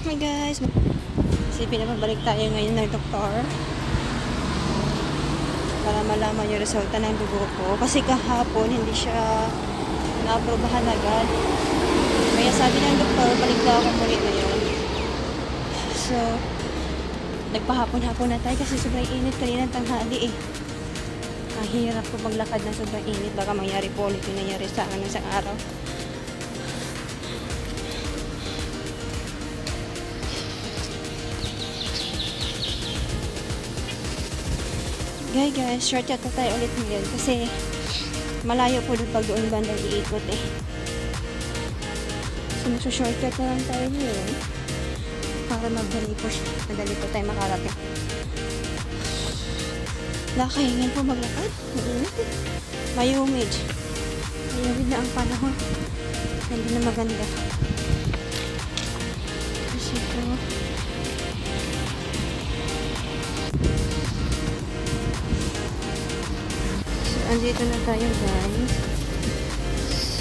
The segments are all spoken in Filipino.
Hi guys! Kasi pinapabalik tayo ngayon ng doktor para malaman yung resulta ng dugo ko. Kasi kahapon hindi siya na-aprobahan agad. Kaya sabi ng doktor, balik daw ako muli ngayon. So, nagpahapon-hapon na tayo kasi sobrang init kanina tanghali eh. Mahirap ko maglakad na sobrang init. Baka mangyari po ulit yung nangyari sa akin ng isang araw. Guys, shortcut na tayo ulit ngayon kasi malayo po doon pag doon bandang iikot eh. So, shortcut na lang tayo ngayon para madali po tayo makarating. Nakahingin po maglakad. Mainit eh. May humid. Na ang panahon. Hindi na maganda. Kasi ito andito na tayo guys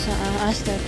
sa Astor.